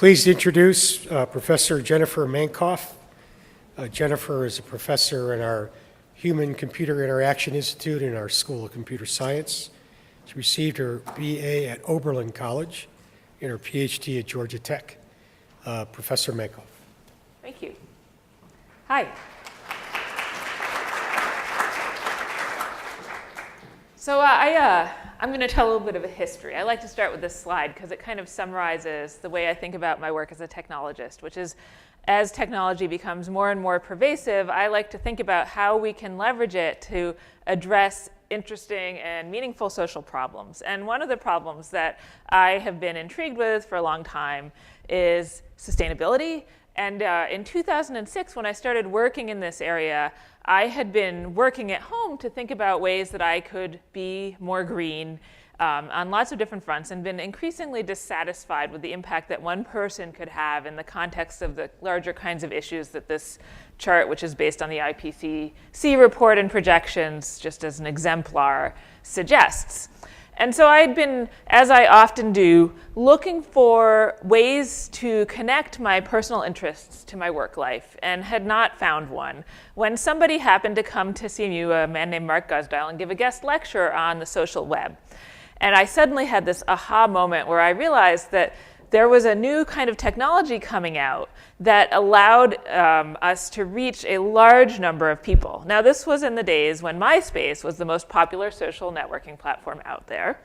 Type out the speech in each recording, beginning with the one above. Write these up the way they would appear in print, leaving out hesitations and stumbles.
pleased to introduce Professor Jennifer Mankoff. Jennifer is a professor in our Human-Computer Interaction Institute in our School of Computer Science. She received her BA at Oberlin College and her PhD at Georgia Tech. Professor Mankoff. Thank you. Hi. So I'm going to tell a little bit of a history. I like to start with this slide because it kind of summarizes the way I think about my work as a technologist, which is as technology becomes more and more pervasive, I like to think about how we can leverage it to address interesting and meaningful social problems. And one of the problems that I have been intrigued with for a long time is sustainability. And in 2006, when I started working in this area, I had been working at home to think about ways that I could be more green on lots of different fronts, and been increasingly dissatisfied with the impact that one person could have in the context of the larger kinds of issues that this chart, which is based on the IPCC report and projections, just as an exemplar, suggests. And so I had been, as I often do, looking for ways to connect my personal interests to my work life, and had not found one, when somebody happened to come to CMU, a man named Mark Guzdial, and give a guest lecture on the social web. And I suddenly had this aha moment where I realized that there was a new kind of technology coming out that allowed us to reach a large number of people. Now, this was in the days when MySpace was the most popular social networking platform out there.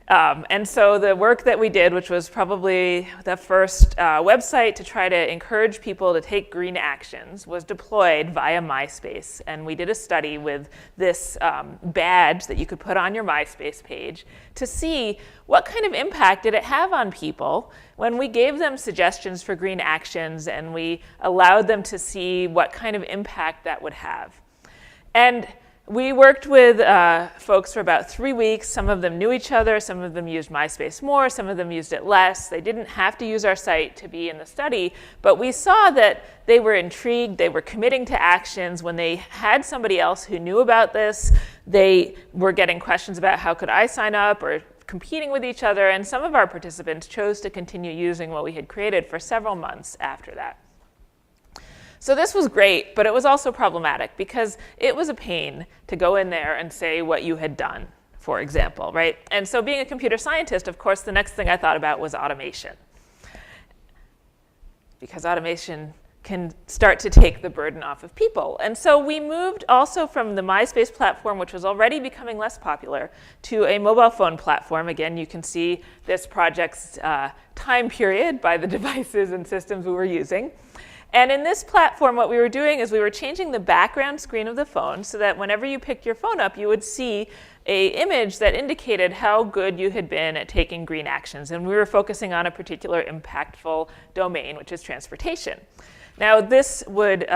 And so the work that we did, which was probably the first website to try to encourage people to take green actions, was deployed via MySpace. And we did a study with this badge that you could put on your MySpace page to see what kind of impact did it have on people when we gave them suggestions for green actions and we allowed them to see what kind of impact that would have. And we worked with folks for about 3 weeks. Some of them knew each other. Some of them used MySpace more. Some of them used it less. They didn't have to use our site to be in the study, but we saw that they were intrigued. They were committing to actions. When they had somebody else who knew about this, they were getting questions about how could I sign up, or competing with each other. And some of our participants chose to continue using what we had created for several months after that. So this was great, but it was also problematic because it was a pain to go in there and say what you had done, for example, right? And so being a computer scientist, of course, the next thing I thought about was automation, because automation can start to take the burden off of people. And so we moved also from the MySpace platform, which was already becoming less popular, to a mobile phone platform. Again, you can see this project's time period by the devices and systems we were using. And in this platform, what we were doing is we were changing the background screen of the phone so that whenever you picked your phone up, you would see an image that indicated how good you had been at taking green actions. And we were focusing on a particular impactful domain, which is transportation. Now, this would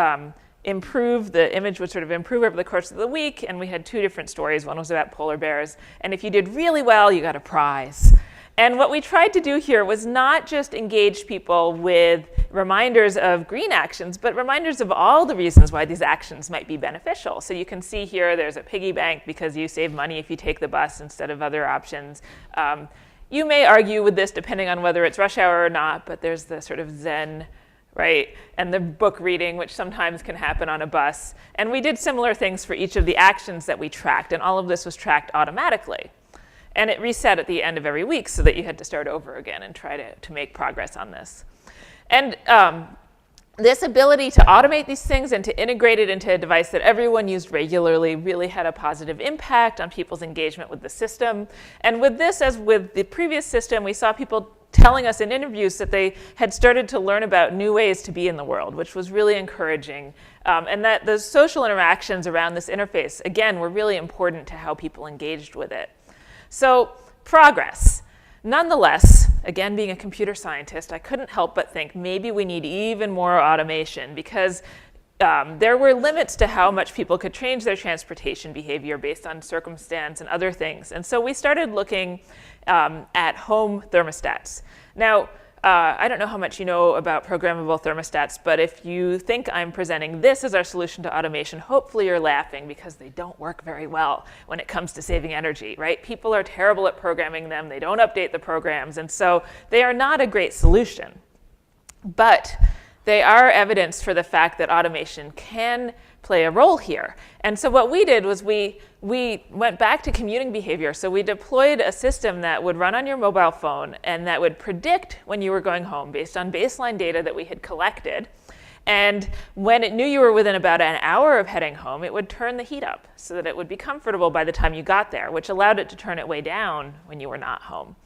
improve, the image would sort of improve over the course of the week. And we had 2 different stories. One was about polar bears. And if you did really well, you got a prize. And what we tried to do here was not just engage people with reminders of green actions, but reminders of all the reasons why these actions might be beneficial. So you can see here there's a piggy bank because you save money if you take the bus instead of other options. You may argue with this depending on whether it's rush hour or not, but there's the sort of Zen, right, and the book reading, which sometimes can happen on a bus. And we did similar things for each of the actions that we tracked, and all of this was tracked automatically. And it reset at the end of every week so that you had to start over again and try to make progress on this. And this ability to automate these things and to integrate it into a device that everyone used regularly really had a positive impact on people's engagement with the system. And with this, as with the previous system, we saw people telling us in interviews that they had started to learn about new ways to be in the world, which was really encouraging. And that the social interactions around this interface, again, were really important to how people engaged with it. So progress. Nonetheless, again, being a computer scientist, I couldn't help but think maybe we need even more automation, because there were limits to how much people could change their transportation behavior based on circumstance and other things. And so we started looking at home thermostats. Now, I don't know how much you know about programmable thermostats, but if you think I'm presenting this as our solution to automation, hopefully you're laughing, because they don't work very well when it comes to saving energy, right? People are terrible at programming them. They don't update the programs, and so they are not a great solution. But they are evidence for the fact that automation can play a role here. And so what we did was we went back to commuting behavior. So we deployed a system that would run on your mobile phone and that would predict when you were going home based on baseline data that we had collected. And when it knew you were within about an hour of heading home, it would turn the heat up so that it would be comfortable by the time you got there, which allowed it to turn it way down when you were not home.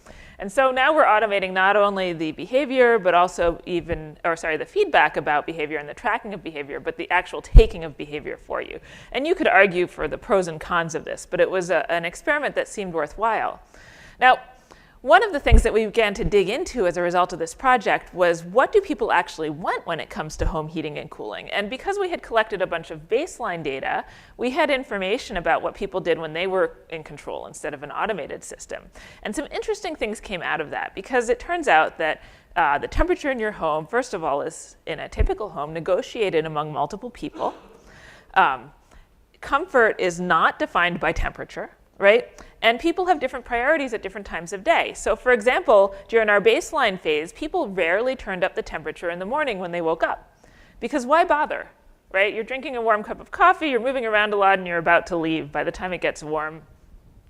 And so now we're automating not only the behavior, but also the feedback about behavior and the tracking of behavior, but the actual taking of behavior for you. And you could argue for the pros and cons of this, but it was an experiment that seemed worthwhile. Now, one of the things that we began to dig into as a result of this project was, what do people actually want when it comes to home heating and cooling? And because we had collected a bunch of baseline data, we had information about what people did when they were in control instead of an automated system. And some interesting things came out of that, because it turns out that the temperature in your home, first of all, is, in a typical home, negotiated among multiple people. Comfort is not defined by temperature, right? And people have different priorities at different times of day. So for example, during our baseline phase, people rarely turned up the temperature in the morning when they woke up. Because why bother, right? You're drinking a warm cup of coffee, you're moving around a lot, and you're about to leave. By the time it gets warm,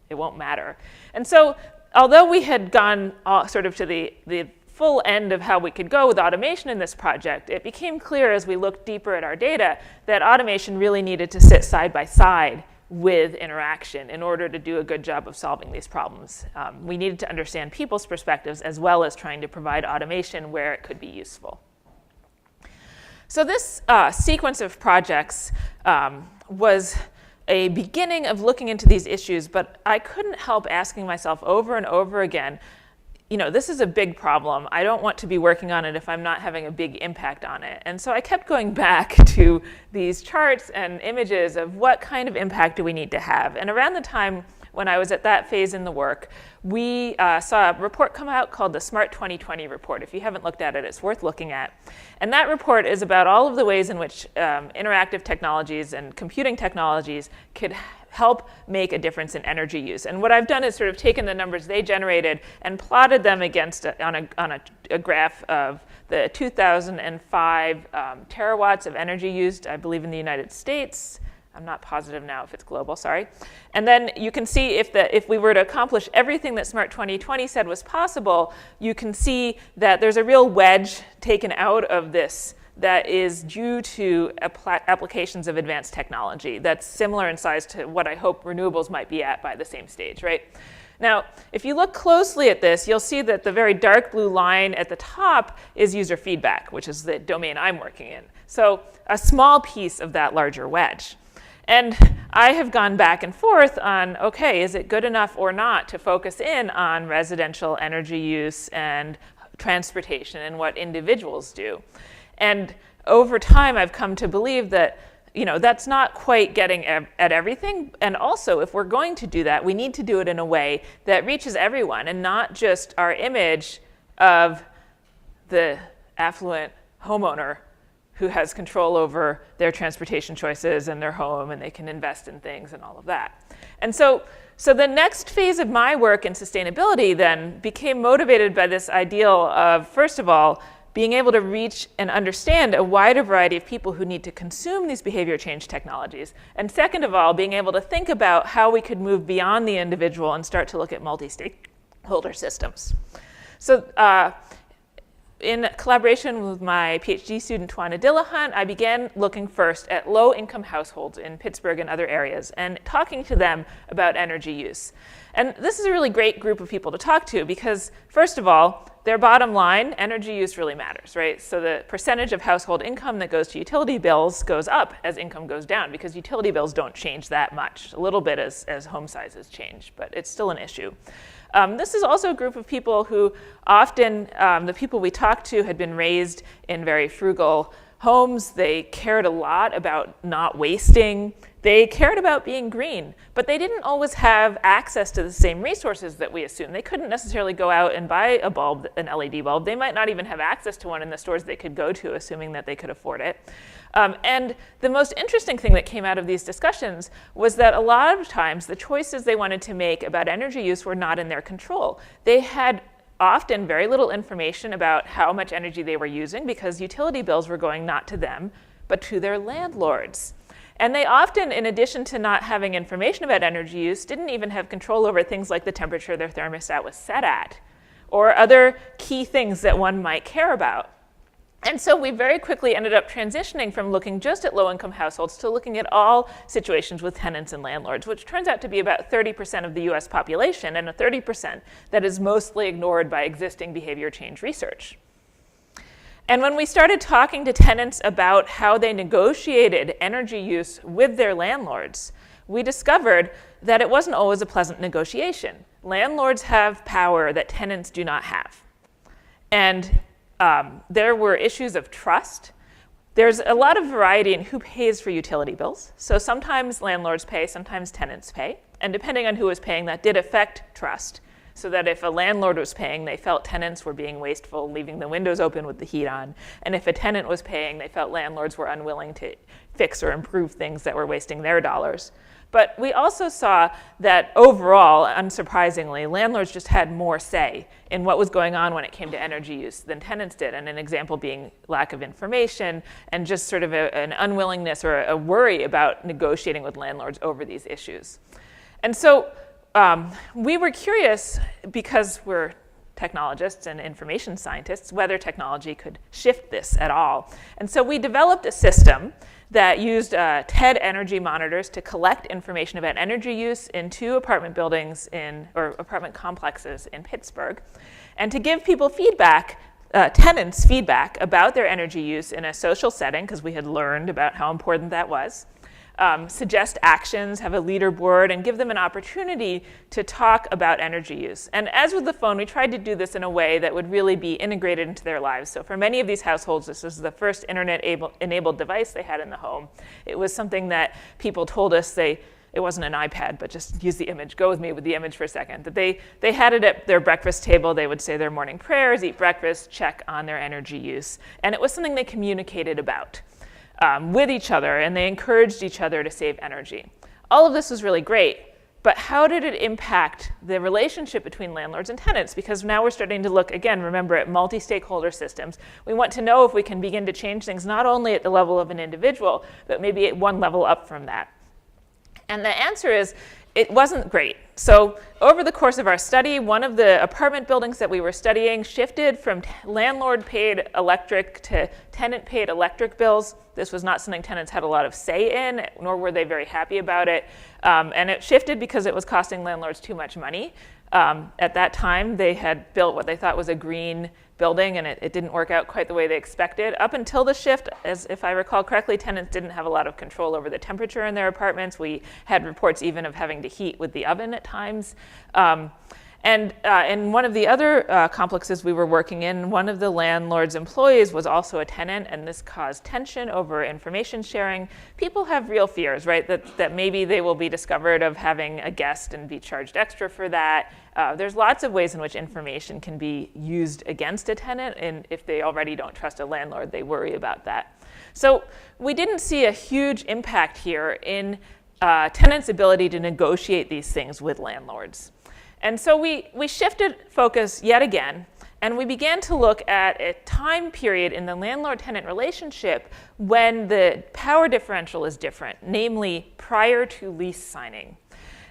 it won't matter. And so although we had gone sort of to the full end of how we could go with automation in this project, it became clear as we looked deeper at our data that automation really needed to sit side by side with interaction in order to do a good job of solving these problems. We needed to understand people's perspectives as well as trying to provide automation where it could be useful. So this sequence of projects was a beginning of looking into these issues, but I couldn't help asking myself over and over again, this is a big problem. I don't want to be working on it if I'm not having a big impact on it. And so I kept going back to these charts and images of what kind of impact do we need to have. And around the time when I was at that phase in the work, we saw a report come out called the Smart 2020 report. If you haven't looked at it, it's worth looking at. And that report is about all of the ways in which interactive technologies and computing technologies could help make a difference in energy use. And what I've done is sort of taken the numbers they generated and plotted them against on a graph of the 2005 terawatts of energy used, I believe, in the United States. I'm not positive now if it's global, sorry. And then you can see if we were to accomplish everything that Smart 2020 said was possible, you can see that there's a real wedge taken out of this that is due to applications of advanced technology that's similar in size to what I hope renewables might be at by the same stage, right? Now, if you look closely at this, you'll see that the very dark blue line at the top is user feedback, which is the domain I'm working in. So a small piece of that larger wedge. And I have gone back and forth on, okay, is it good enough or not to focus in on residential energy use and transportation and what individuals do? And over time, I've come to believe that that's not quite getting at everything. And also, if we're going to do that, we need to do it in a way that reaches everyone and not just our image of the affluent homeowner who has control over their transportation choices and their home, and they can invest in things and all of that. And so the next phase of my work in sustainability then became motivated by this ideal of, first of all, being able to reach and understand a wider variety of people who need to consume these behavior change technologies. And second of all, being able to think about how we could move beyond the individual and start to look at multi-stakeholder systems. So in collaboration with my PhD student, Twana Dillahunt, I began looking first at low-income households in Pittsburgh and other areas and talking to them about energy use. And this is a really great group of people to talk to because, first of all, their bottom line, energy use really matters, right? So the percentage of household income that goes to utility bills goes up as income goes down because utility bills don't change that much, a little bit as home sizes change, but it's still an issue. This is also a group of people who often, the people we talked to had been raised in very frugal homes. They cared a lot about not wasting. They cared about being green, but they didn't always have access to the same resources that we assume. They couldn't necessarily go out and buy a bulb, an LED bulb. They might not even have access to one in the stores they could go to, assuming that they could afford it. And the most interesting thing that came out of these discussions was that a lot of times the choices they wanted to make about energy use were not in their control. They had often very little information about how much energy they were using because utility bills were going not to them, but to their landlords. And they often, in addition to not having information about energy use, didn't even have control over things like the temperature their thermostat was set at, or other key things that one might care about. And so we very quickly ended up transitioning from looking just at low-income households to looking at all situations with tenants and landlords, which turns out to be about 30% of the US population, and a 30% that is mostly ignored by existing behavior change research. And when we started talking to tenants about how they negotiated energy use with their landlords, we discovered that it wasn't always a pleasant negotiation. Landlords have power that tenants do not have. And there were issues of trust. There's a lot of variety in who pays for utility bills. So sometimes landlords pay, sometimes tenants pay. And depending on who was paying, that did affect trust. So that if a landlord was paying, they felt tenants were being wasteful, leaving the windows open with the heat on. And if a tenant was paying, they felt landlords were unwilling to fix or improve things that were wasting their dollars. But we also saw that overall, unsurprisingly, landlords just had more say in what was going on when it came to energy use than tenants did. And an example being lack of information and just sort of an unwillingness or a worry about negotiating with landlords over these issues. And so we were curious, because we're technologists and information scientists, whether technology could shift this at all. And so we developed a system that used TED energy monitors to collect information about energy use in 2 apartment buildings or apartment complexes in Pittsburgh, and to give people feedback, tenants feedback about their energy use in a social setting, because we had learned about how important that was. Suggest actions, have a leaderboard, and give them an opportunity to talk about energy use. And as with the phone, we tried to do this in a way that would really be integrated into their lives. So for many of these households, this was the first internet-enabled device they had in the home. It was something that people told us it wasn't an iPad, but just use the image. Go with me with the image for a second. That they had it at their breakfast table. They would say their morning prayers, eat breakfast, check on their energy use. And it was something they communicated about with each other, and they encouraged each other to save energy. All of this was really great, but how did it impact the relationship between landlords and tenants? Because now we're starting to look, again, remember, at multi-stakeholder systems. We want to know if we can begin to change things not only at the level of an individual, but maybe at one level up from that. And the answer is, it wasn't great. So over the course of our study, one of the apartment buildings that we were studying shifted from landlord-paid electric to tenant-paid electric bills. This was not something tenants had a lot of say in, nor were they very happy about it. And it shifted because it was costing landlords too much money. At that time, they had built what they thought was a green building, and it didn't work out quite the way they expected. Up until the shift, as if I recall correctly, tenants didn't have a lot of control over the temperature in their apartments. We had reports even of having to heat with the oven at times. And in one of the other complexes we were working in, one of the landlord's employees was also a tenant, and this caused tension over information sharing. People have real fears, right, that maybe they will be discovered of having a guest and be charged extra for that. There's lots of ways in which information can be used against a tenant, and if they already don't trust a landlord, they worry about that. So we didn't see a huge impact here in tenants' ability to negotiate these things with landlords. And so we shifted focus yet again, and we began to look at a time period in the landlord-tenant relationship when the power differential is different, namely prior to lease signing.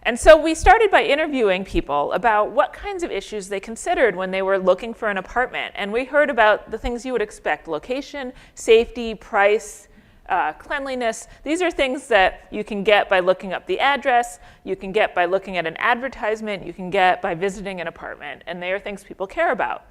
And so we started by interviewing people about what kinds of issues they considered when they were looking for an apartment. And we heard about the things you would expect: location, safety, price, cleanliness. These are things that you can get by looking up the address, you can get by looking at an advertisement, you can get by visiting an apartment, and they are things people care about.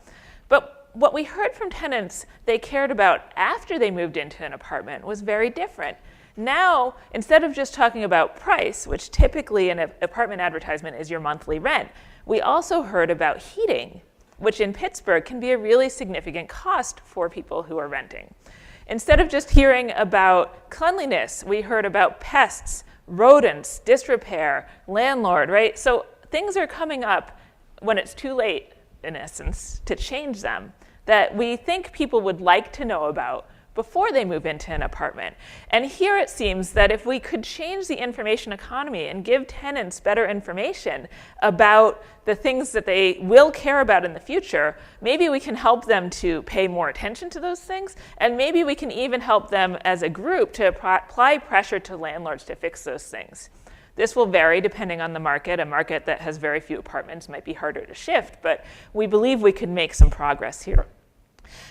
But what we heard from tenants they cared about after they moved into an apartment was very different. Now, instead of just talking about price, which typically in an apartment advertisement is your monthly rent, we also heard about heating, which in Pittsburgh can be a really significant cost for people who are renting. Instead of just hearing about cleanliness, we heard about pests, rodents, disrepair, landlord, right? So things are coming up when it's too late, in essence, to change them, that we think people would like to know about, before they move into an apartment. And here it seems that if we could change the information economy and give tenants better information about the things that they will care about in the future, maybe we can help them to pay more attention to those things, and maybe we can even help them as a group to apply pressure to landlords to fix those things. This will vary depending on the market. A market that has very few apartments might be harder to shift, but we believe we could make some progress here.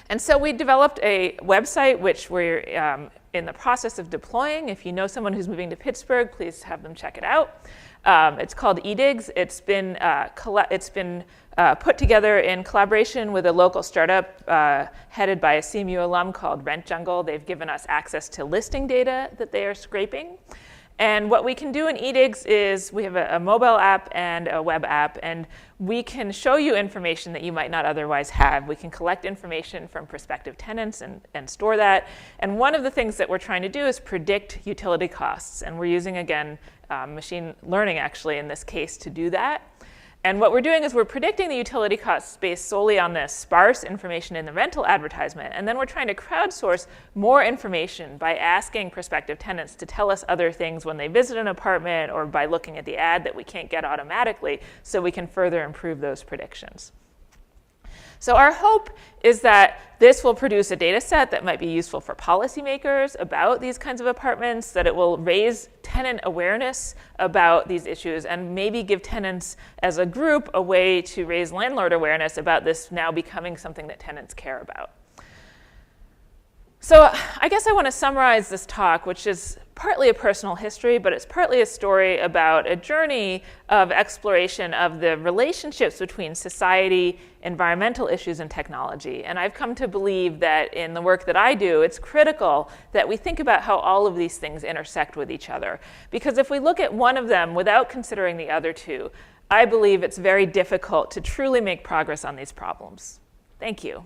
And so we developed a website which we're in the process of deploying. If you know someone who's moving to Pittsburgh, please have them check it out. It's called Edicts. It's been put together in collaboration with a local startup headed by a CMU alum called Rent Jungle. They've given us access to listing data that they are scraping. And what we can do in Edicts is we have a mobile app and a web app, and we can show you information that you might not otherwise have. We can collect information from prospective tenants and store that. And one of the things that we're trying to do is predict utility costs. And we're using, again, machine learning, actually, in this case, to do that. And what we're doing is we're predicting the utility costs based solely on the sparse information in the rental advertisement. And then we're trying to crowdsource more information by asking prospective tenants to tell us other things when they visit an apartment, or by looking at the ad that we can't get automatically, so we can further improve those predictions. So our hope is that this will produce a data set that might be useful for policymakers about these kinds of apartments, that it will raise tenant awareness about these issues, and maybe give tenants as a group a way to raise landlord awareness about this now becoming something that tenants care about. So I guess I want to summarize this talk, which is partly a personal history, but it's partly a story about a journey of exploration of the relationships between society, environmental issues, and technology. And I've come to believe that in the work that I do, it's critical that we think about how all of these things intersect with each other. Because if we look at one of them without considering the other two, I believe it's very difficult to truly make progress on these problems. Thank you.